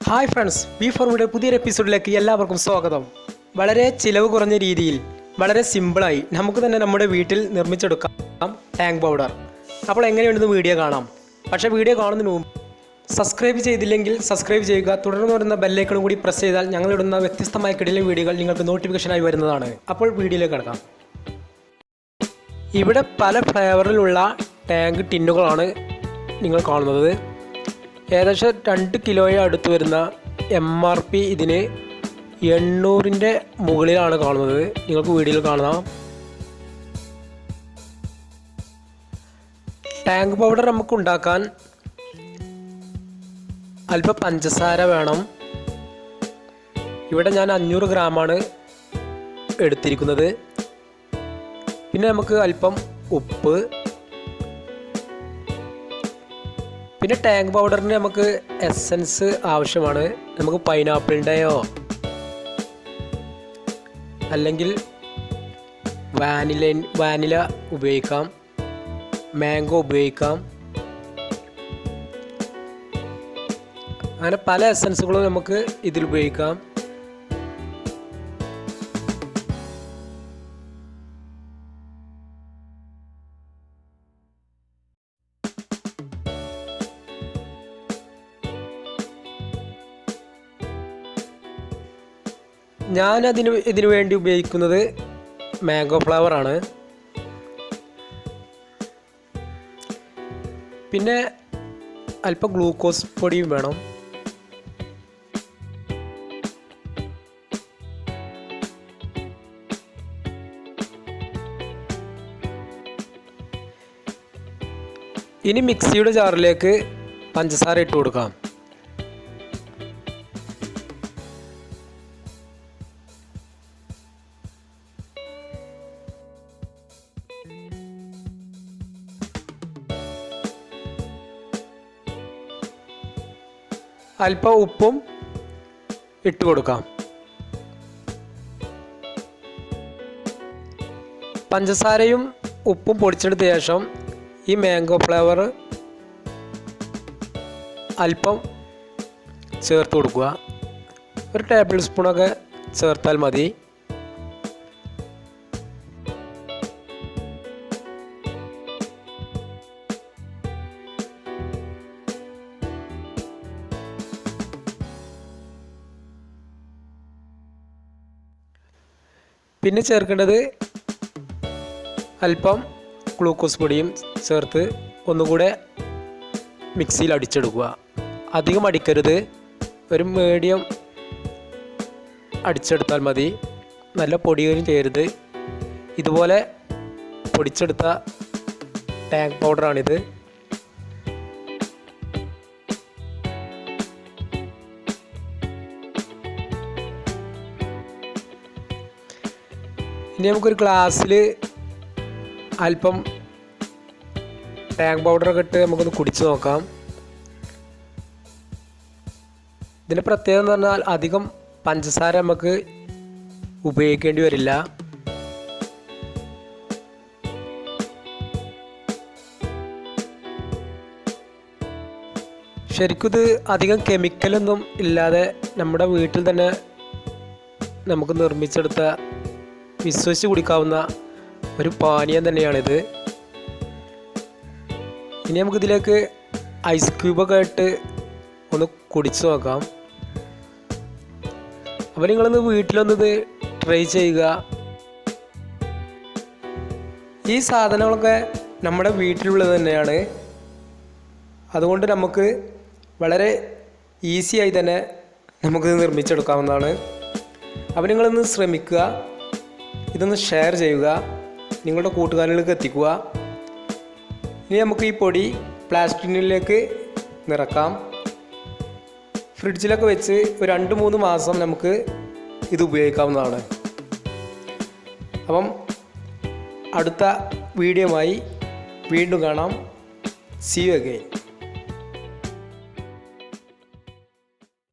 Hi friends, B ഫോർമിയുടെ പുതിയൊരു എപ്പിസോഡിലേക്ക് എല്ലാവർക്കും സ്വാഗതം. വളരെ ചിലവ് കുറഞ്ഞ രീതിയിൽ വളരെ സിമ്പിളായി നമുക്ക് തന്നെ നമ്മുടെ വീട്ടിൽ നിർമ്മിച്ചെടുക്കാം ടാങ്ക് പൗഡർ. അപ്പോൾ എങ്ങനെയുണ്ടെന്ന് വീഡിയോ കാണാം. പക്ഷേ വീഡിയോ കാണുന്നതിന് മുമ്പ് സബ്സ്ക്രൈബ് ചെയ്തില്ലെങ്കിൽ സബ്സ്ക്രൈബ് ചെയ്യുക. തുടർന്ന് വരുന്ന ബെല്ലൈക്കണും കൂടി പ്രസ് ചെയ്താൽ ഞങ്ങളിടുന്ന വ്യത്യസ്തമായ കിടിലൻ വീഡിയോകൾ നിങ്ങൾക്ക് നോട്ടിഫിക്കേഷനായി വരുന്നതാണ്. അപ്പോൾ വീഡിയോയിലേക്ക് കിടക്കാം. ഇവിടെ പല ഫ്ലേവറിലുള്ള ടാങ്ക് ടിന്നുകളാണ് നിങ്ങൾ കാണുന്നത്. ഏകദേശം 2 കിലോയെ അടുത്ത് വരുന്ന MRP ഇതിന് 800-ൻ്റെ മുകളിലാണ് കാണുന്നത്. നിങ്ങൾക്ക് വീഡിയോയിൽ കാണാം. ടാങ്ക് പൗഡർ നമുക്ക് ഉണ്ടാക്കാൻ അല്പം പഞ്ചസാര വേണം. ഇവിടെ ഞാൻ 500 ഗ്രാമാണ് എടുത്തിരിക്കുന്നത്. പിന്നെ നമുക്ക് അല്പം ഉപ്പ്, പിന്നെ ടാങ്ക് പൗഡറിന് നമുക്ക് എസൻസ് ആവശ്യമാണ്. നമുക്ക് പൈനാപ്പിളിൻ്റെയോ അല്ലെങ്കിൽ വാനില ഉപയോഗിക്കാം, മാംഗോ ഉപയോഗിക്കാം. അങ്ങനെ പല എസൻസുകളും നമുക്ക് ഇതിൽ ഉപയോഗിക്കാം. ഇതിനു വേണ്ടി ഉപയോഗിക്കുന്നത് മാംഗോ ഫ്ലേവറാണ്. പിന്നെ അല്പം ഗ്ലൂക്കോസ് പൊടിയും വേണം. ഇനി മിക്സിയുടെ ജാറിലേക്ക് പഞ്ചസാര ഇട്ട് കൊടുക്കാം. അല്പം ഉപ്പും ഇട്ട് കൊടുക്കാം. പഞ്ചസാരയും ഉപ്പും പൊടിച്ചെടുത്ത ശേഷം ഈ മാംഗോ ഫ്ലേവർ അല്പം ചേർത്ത് കൊടുക്കുക. 1 ടേബിൾ സ്പൂണൊക്കെ ചേർത്താൽ മതി. പിന്നെ ചേർക്കേണ്ടത് അല്പം ഗ്ലൂക്കോസ് പൊടിയും ചേർത്ത് ഒന്നുകൂടെ മിക്സിയിൽ അടിച്ചെടുക്കുക. അധികം അടിക്കരുത്, ഒരു മീഡിയം അടിച്ചെടുത്താൽ മതി. നല്ല പൊടിയും ചെയ്യരുത്. ഇതുപോലെ പൊടിച്ചെടുത്ത ടാങ്ക് പൗഡറാണിത്. ഇനി നമുക്കൊരു ഗ്ലാസ്സിൽ അല്പം ടാങ്ക് പൗഡറൊക്കെ ഇട്ട് നമുക്കൊന്ന് കുടിച്ച് നോക്കാം. ഇതിൻ്റെ പ്രത്യേകത എന്ന് പറഞ്ഞാൽ അധികം പഞ്ചസാര നമുക്ക് ഉപയോഗിക്കേണ്ടി വരില്ല. ശരിക്കും ഇത് അധികം കെമിക്കലൊന്നും ഇല്ലാതെ നമ്മുടെ വീട്ടിൽ തന്നെ നമുക്ക് നിർമ്മിച്ചെടുത്ത വിശ്വസിച്ച് കുടിക്കാവുന്ന ഒരു പാനീയം തന്നെയാണിത്. ഇനി നമുക്കിതിലേക്ക് ഐസ് ക്യൂബൊക്കെ ഇട്ട് ഒന്ന് കുടിച്ച് നോക്കാം. അപ്പോൾ നിങ്ങളൊന്ന് വീട്ടിലൊന്നിത് ട്രൈ ചെയ്യുക. ഈ സാധനങ്ങളൊക്കെ നമ്മുടെ വീട്ടിലുള്ളത് തന്നെയാണ്. അതുകൊണ്ട് നമുക്ക് വളരെ ഈസിയായി തന്നെ നമുക്കിത് നിർമ്മിച്ചെടുക്കാവുന്നതാണ്. അപ്പോൾ നിങ്ങളൊന്ന് ശ്രമിക്കുക, ഇതൊന്ന് ഷെയർ ചെയ്യുക, നിങ്ങളുടെ കൂട്ടുകാരിലേക്ക് എത്തിക്കുക. ഇനി നമുക്ക് ഈ പൊടി പ്ലാസ്റ്റിക്കിലേക്ക് നിറക്കാം. ഫ്രിഡ്ജിലൊക്കെ വെച്ച് ഒരു 2-3 മാസം നമുക്ക് ഇത് ഉപയോഗിക്കാവുന്നതാണ്. അപ്പം അടുത്ത വീഡിയോയുമായി വീണ്ടും കാണാം. See you again.